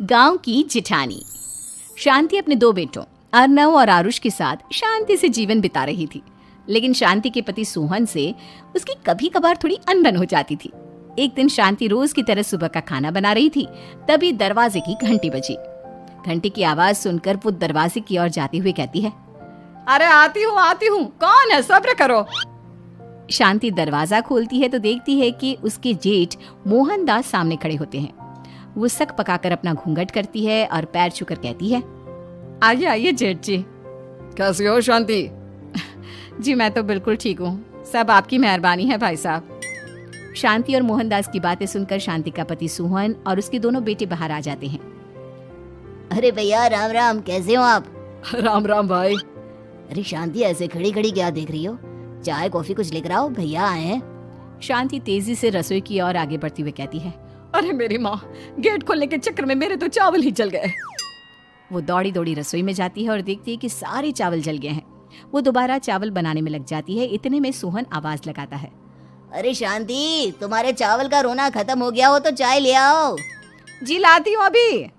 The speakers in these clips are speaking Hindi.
गांव की जिठानी। शांति अपने दो बेटों अर्नव और आरुष के साथ शांति से जीवन बिता रही थी, लेकिन शांति के पति सोहन से उसकी कभी कभार थोड़ी अनबन हो जाती थी। एक दिन शांति रोज की तरह सुबह का खाना बना रही थी, तभी दरवाजे की घंटी बजी। घंटी की आवाज सुनकर वो दरवाजे की ओर जाते हुए कहती है, अरे आती हूँ, कौन है, सब्र करो। शांति दरवाजा खोलती है तो देखती है कि उसके जेठ मोहनदास सामने खड़े होते हैं। वो सक पकाकर अपना घूंघट करती है और पैर छूकर कहती है, आइए आइए जेठ जी। कैसी हो शांति? जी मैं तो बिल्कुल ठीक हूँ, सब आपकी मेहरबानी है भाई साहब। शांति और मोहनदास की बातें सुनकर शांति का पति सोहन और उसके दोनों बेटे बाहर आ जाते हैं। अरे भैया राम राम, कैसे हो आप? राम राम भाई। अरे शांति ऐसे खड़ी खड़ी क्या देख रही हो? चाय कॉफी कुछ लेकर आओ, भैया आए हैं। शांति तेजी से रसोई की ओर आगे बढ़ती हुई कहती है, अरे मेरी माँ, गेट खोलने के चक्कर में मेरे तो चावल ही जल गए। वो दौड़ी दौड़ी रसोई में जाती है और देखती है कि सारे चावल जल गए हैं। वो दोबारा चावल बनाने में लग जाती है। इतने में सोहन आवाज लगाता है, अरे शांति, तुम्हारे चावल का रोना खत्म हो गया हो तो चाय ले आओ। जी लाती हूँ अभी।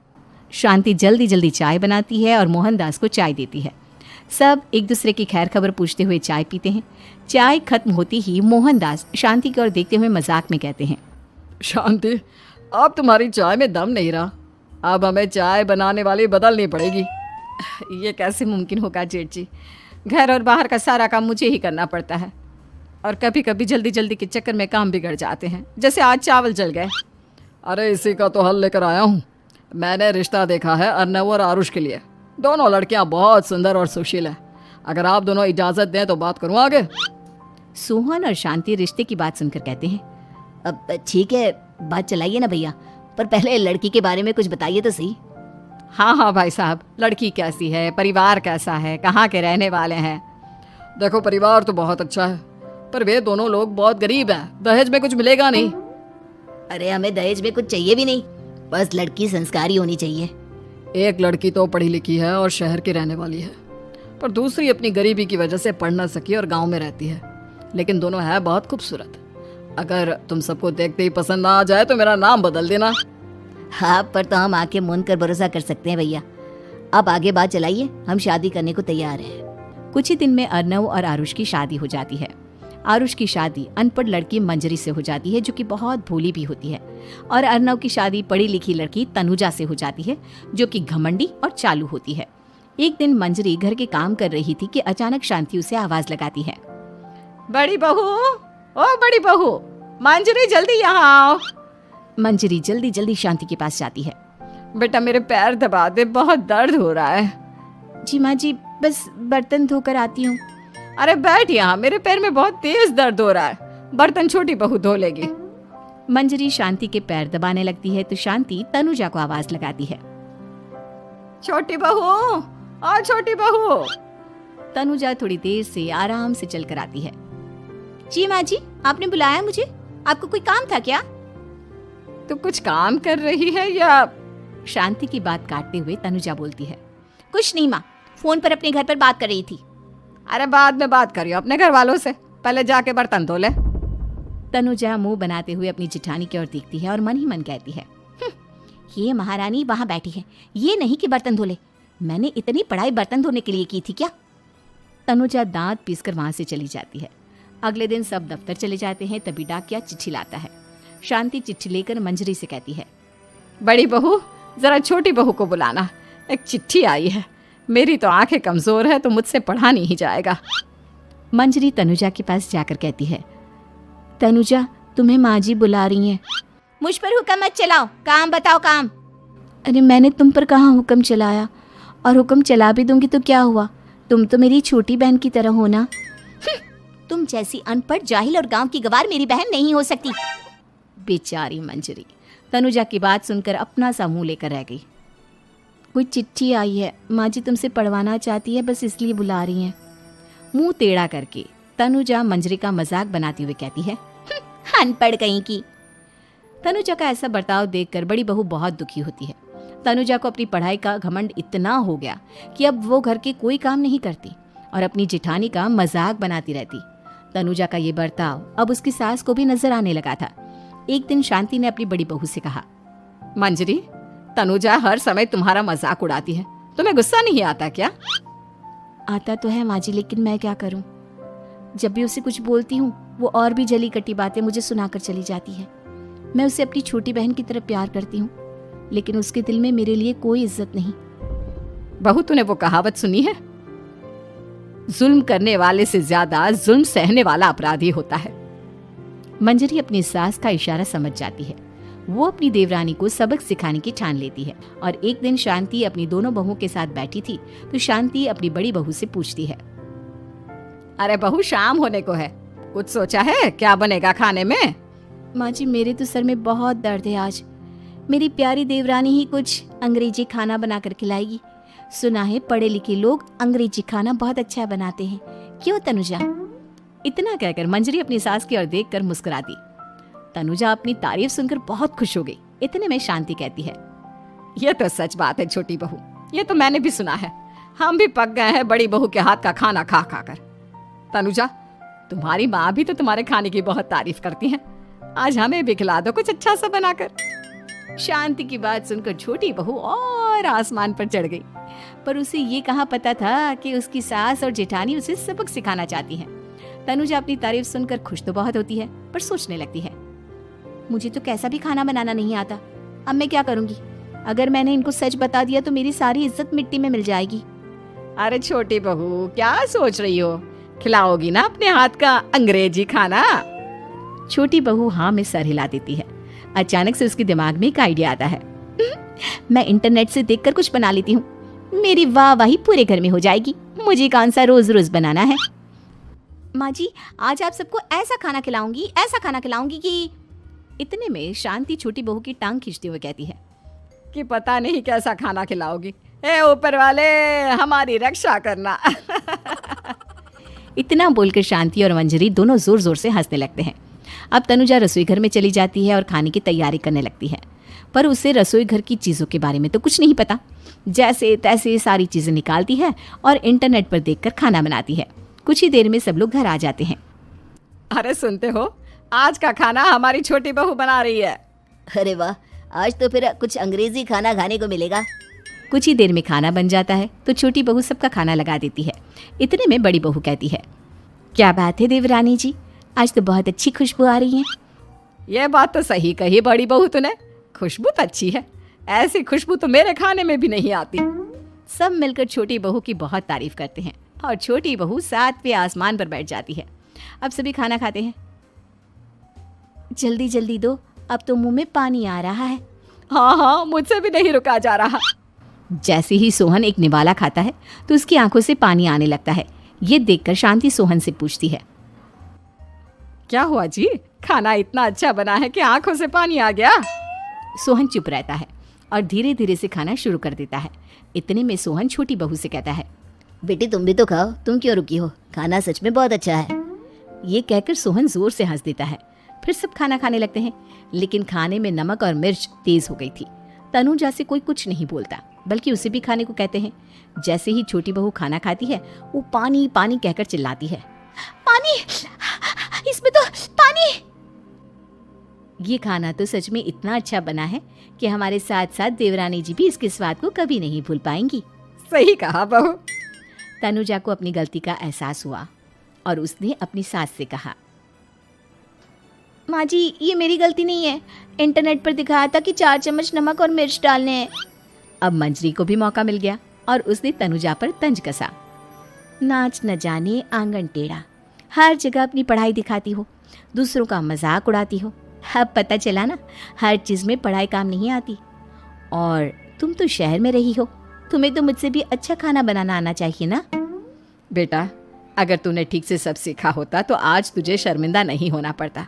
शांति जल्दी जल्दी चाय बनाती है और मोहनदास को चाय देती है। सब एक दूसरे की खैर खबर पूछते हुए चाय पीते हैं। चाय खत्म होती ही मोहनदास शांति की ओर देखते हुए मजाक में कहते हैं, शांति, अब तुम्हारी चाय में दम नहीं रहा, अब हमें चाय बनाने वाली बदलनी पड़ेगी। ये कैसे मुमकिन होगा जेठ जी, घर और बाहर का सारा काम मुझे ही करना पड़ता है और कभी कभी जल्दी जल्दी के चक्कर में काम बिगड़ जाते हैं, जैसे आज चावल जल गए। अरे इसी का तो हल लेकर आया हूँ। मैंने रिश्ता देखा है अर्नव और आरुष के लिए। दोनों लड़कियां बहुत सुंदर और सुशील हैं। अगर आप दोनों इजाजत दें तो बात करूँ आगे। सोहन और शांति रिश्ते की बात सुनकर कहते हैं, अब ठीक है, बात चलाइए ना भैया, पर पहले लड़की के बारे में कुछ बताइए तो सही। हाँ भाई साहब, लड़की कैसी है, परिवार कैसा है, कहाँ के रहने वाले हैं? देखो परिवार तो बहुत अच्छा है, पर वे दोनों लोग बहुत गरीब हैं। दहेज में कुछ मिलेगा नहीं। अरे हमें दहेज में कुछ चाहिए भी नहीं, बस लड़की संस्कारी होनी चाहिए। एक लड़की तो पढ़ी लिखी है और शहर की रहने वाली है, पर दूसरी अपनी गरीबी की वजह से पढ़ ना सकी और गांव में रहती है, लेकिन दोनों है बहुत खूबसूरत। अगर तुम सबको देखते ही पसंद ना आ जाए तो मेरा नाम बदल देना। हाँ, पर तो हम आंखें मूंद कर भरोसा कर सकते हैं भैया। आप आगे बात चलाइए, हम शादी करने को तैयार हैं। कुछ ही दिन में अर्नव और आरुष की शादी हो जाती है। आरुष की शादी अनपढ़ लड़की मंजरी से हो जाती है, जो कि बहुत भोली भी होती है, और अर्नव की शादी पढ़ी लिखी लड़की तनुजा से हो जाती है, जो कि घमंडी और चालू होती है। एक दिन मंजरी घर के काम कर रही थी कि अचानक शांति उसे आवाज लगाती है, बड़ी बहू, ओ बड़ी बहू, मंजरी जल्दी यहाँ आओ। मंजरी जल्दी जल्दी शांति के पास जाती है। बेटा मेरे पैर दबा दे, बहुत दर्द हो रहा है। जी माँ जी, बस बर्तन धोकर आती हूँ। अरे बैठ यहाँ, मेरे पैर में बहुत तेज दर्द हो रहा है, बर्तन छोटी बहू धो लेगी। मंजरी शांति के पैर दबाने लगती है तो शांति तनुजा को आवाज लगाती है, छोटी बहू, ओ छोटी बहू। तनुजा थोड़ी देर से आराम से चल कर आती है। जी माँ जी, आपने बुलाया मुझे? आपको कोई काम था क्या? तू कुछ काम कर रही है या? शांति की बात काटते हुए तनुजा बोलती है, कुछ नहीं माँ, फोन पर अपने घर पर बात कर रही थी। अरे बाद में बात करियो अपने घर वालों से, पहले जाके बर्तन धो ले। तनुजा मुंह बनाते हुए अपनी जिठानी की ओर देखती है और मन ही मन कहती है, ये महारानी वहां बैठी है, ये नहीं कि बर्तन धो ले। मैंने इतनी पढ़ाई बर्तन धोने के लिए की थी क्या? तनुजा दांत पीसकर वहां से चली जाती है। अगले दिन सब दफ्तर चले जाते हैं, तभी डाकिया चिट्ठी लाता है। शांति चिट्ठी लेकर मंजरी से कहती है, बड़ी बहू, जरा छोटी बहू को बुलाना, एक चिट्ठी आई है। मेरी तो आंखें कमजोर है तो मुझसे पढ़ा नहीं जाएगा। मंजरी तनुजा के पास जाकर कहती है, तनुजा, तुम्हें माँ जी बुला रही हैं। मुझ पर हुक्म मत चलाओ, काम बताओ काम। अरे मैंने तुम पर कहाँ हुक्म चलाया, और हुक्म चला भी दूंगी तो क्या हुआ, तुम तो मेरी छोटी बहन की तरह हो ना। तुम जैसी अनपढ़, जाहिल और गांव की गवार मेरी बहन नहीं हो सकती। बेचारी मंजरी तनुजा की बात सुनकर अपना सा मुंह लेकर रह गई। कोई चिट्ठी आई है, माँ जी तुमसे पढ़वाना चाहती है, बस इसलिए बुला रही हैं। मुंह टेढ़ा करके तनुजा मंजरी का मजाक बनाती हुए कहती है, अनपढ़ कहीं की। तनुजा का ऐसा बर्ताव देखकर बड़ी बहू बहुत दुखी होती है। तनुजा को अपनी पढ़ाई का घमंड इतना हो गया कि अब वो घर के कोई काम नहीं करती और अपनी जेठानी का मजाक बनाती रहती। तनुजा का ये बर्ताव अब उसकी सास को भी नजर आने लगा था। एक दिन शांति ने अपनी बड़ी बहू से कहा, मंजरी, तनुजा हर समय तुम्हारा मजाक उड़ाती है, तुम्हें गुस्सा नहीं आता क्या? आता तो है माँ जी, लेकिन मैं क्या करूं? जब भी उसे कुछ बोलती हूँ वो और भी जली कटी बातें मुझे सुनाकर चली जाती है। मैं उसे अपनी छोटी बहन की तरह प्यार करती हूँ, लेकिन उसके दिल में मेरे लिए कोई इज्जत नहीं। बहू, तूने वो कहावत सुनी है, जुल्म करने वाले से ज्यादा जुल्म सहने वाला अपराधी होता है। मंजरी अपनी सास का इशारा समझ जाती है। वो अपनी देवरानी को सबक सिखाने की ठान लेती है। और एक दिन शांति अपनी दोनों बहुओं के साथ बैठी थी तो शांति अपनी बड़ी बहू से पूछती है, अरे बहू, शाम होने को है, कुछ सोचा है क्या बनेगा खाने में? माँ जी, मेरे तो सर में बहुत दर्द है आज। मेरी प्यारी देवरानी ही कुछ अंग्रेजी खाना बना कर खिलाएगी। सुना है पढ़े लिखे लोग अंग्रेजी खाना बहुत अच्छा बनाते हैं, क्यों तनुजा? इतना कहकर मंजरी अपनी सास की ओर देखकर मुस्कुराती। तनुजा अपनी तारीफ सुनकर बहुत खुश हो गई। इतने में शांति कहती है, ये तो सच बात है छोटी बहू, ये तो मैंने भी सुना है। हम भी पक गए हैं बड़ी बहू के हाथ का खाना खा खा कर। तनुजा, तुम्हारी माँ भी तो तुम्हारे खाने की बहुत तारीफ करती हैं। आज हमें भी खिला दो कुछ अच्छा सा बनाकर। शांति की बात सुनकर छोटी बहू और आसमान पर चढ़ गई। पर उसे ये कहाँ पता था कि उसकी सास और जेठानी उसे सबक सिखाना चाहती हैं। तनुजा अपनी तारीफ सुनकर खुश तो बहुत होती है, पर सोचने लगती है, मुझे तो कैसा भी खाना बनाना नहीं आता। अब मैं क्या करूंगी? अगर मैंने इनको सच बता दिया तो मेरी सारी इज्जत मिट्टी में मिल जाएगी। अरे छोटी बहू, क्या सोच रही हो? खिलाओगी ना अपने हाथ का अंग्रेजी खाना? छोटी बहू हाँ में सर हिला देती है। अचानक से उसके दिमाग में एक आइडिया आता है। मैं इंटरनेट से देखकर कुछ बना लेती हूँ, मेरी वाहवाही पूरे घर में हो जाएगी। मुझे कौन सा रोज रोज बनाना है। माँ जी, आज आप सबको ऐसा खाना खिलाऊंगी कि इतने में शांति छोटी बहू की टांग खींचते हुए कहती है कि पता नहीं कैसा खाना खिलाओगी। ए ऊपर वाले, हमारी रक्षा करना। इतना बोलकर शांति और मंजरी दोनों जोर जोर से हंसने लगते हैं। अब तनुजा रसोई घर में चली जाती है और खाने की तैयारी करने लगती है, पर उसे रसोई घर की चीज़ों के बारे में तो कुछ नहीं पता। जैसे तैसे सारी चीज़ें निकालती है और इंटरनेट पर देखकर खाना बनाती है। कुछ ही देर में सब लोग घर आ जाते हैं। अरे सुनते हो, आज का खाना हमारी छोटी बहू बना रही है। अरे वाह, आज तो फिर कुछ अंग्रेजी खाना खाने को मिलेगा। कुछ ही देर में खाना बन जाता है तो छोटी बहू सबका खाना लगा देती है। इतने में बड़ी बहू कहती है, क्या बात है देवरानी जी, आज तो बहुत अच्छी खुशबू आ रही है। ये बात तो सही कही बड़ी बहू तूने, खुशबू तो अच्छी है। ऐसी खुशबू तो मेरे खाने में भी नहीं आती। सब मिलकर छोटी बहू की बहुत तारीफ करते हैं और छोटी बहू 7वें आसमान पर बैठ जाती है। अब सभी खाना खाते हैं। जल्दी जल्दी दो, अब तो मुंह में पानी आ रहा है। हाँ हाँ, मुझसे भी नहीं रुका जा रहा। जैसे ही सोहन एक निवाला खाता है तो उसकी आंखों से पानी आने लगता है। ये देखकर शांति सोहन से पूछती है, क्या हुआ जी, खाना इतना अच्छा बना है कि आंखों से पानी आ गया? सोहन चुप रहता है और धीरे धीरे से खाना शुरू कर देता है। इतने में सोहन छोटी बहू से कहता है, बेटी तुम भी तो खाओ, तुम क्यों रुकी हो? खाना सच में बहुत अच्छा है। ये कहकर सोहन जोर से हंस देता है। फिर सब खाना खाने लगते हैं, लेकिन खाने में नमक और मिर्च तेज हो गई थी। तनुजा से कोई कुछ नहीं बोलता, बल्कि उसे भी खाने को कहते हैं। जैसे ही छोटी बहू खाना खाती है वो पानी पानी कहकर चिल्लाती है, पानी, इसमें तो पानी। ये खाना तो सच में इतना अच्छा बना है कि हमारे साथ साथ देवरानी जी भी इसके स्वाद को कभी नहीं भूल पाएंगी। सही कहा बहू। तनुजा को अपनी गलती का एहसास हुआ और उसने अपनी सास से कहा, माँ जी ये मेरी गलती नहीं है, इंटरनेट पर दिखाया था कि 4 चम्मच नमक और मिर्च डालने हैं। अब मंजरी को भी मौका मिल गया और उसने तनुजा पर तंज कसा, नाच न जाने आंगन टेढ़ा, हर जगह अपनी पढ़ाई दिखाती हो, दूसरों का मजाक उड़ाती हो। अब पता चला ना, हर चीज़ में पढ़ाई काम नहीं आती। और तुम तो शहर में रही हो, तुम्हें तो मुझसे भी अच्छा खाना बनाना आना चाहिए ना। बेटा, अगर तूने ठीक से सब सीखा होता तो आज तुझे शर्मिंदा नहीं होना पड़ता।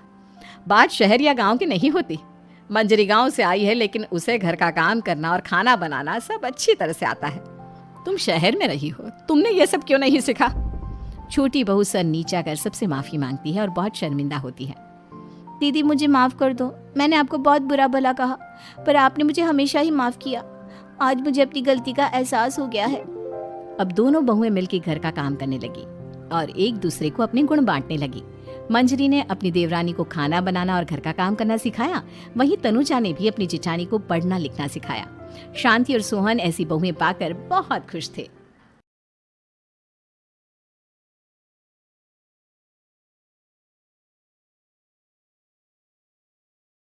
बात शहर या गांव की नहीं होती। मंजरी गांव से आई है, लेकिन उसे घर का काम करना और खाना बनाना सब अच्छी तरह से आता है। तुम शहर में रही हो, तुमने ये सब क्यों नहीं सीखा? छोटी बहू सर नीचा कर सबसे माफ़ी मांगती है और बहुत शर्मिंदा होती है। दीदी मुझे माफ़ कर दो, मैंने आपको बहुत बुरा भला कहा, पर आपने मुझे हमेशा ही माफ़ किया। आज मुझे अपनी गलती का एहसास हो गया है। अब दोनों बहुएं मिलकर घर का काम करने लगी और एक दूसरे को अपने गुण बांटने लगी। मंजरी ने अपनी देवरानी को खाना बनाना और घर का काम करना सिखाया, वहीं तनुजा ने भी अपनी जिठानी को पढ़ना लिखना सिखाया। शांति और सोहन ऐसी बहुएं पाकर बहुत खुश थे।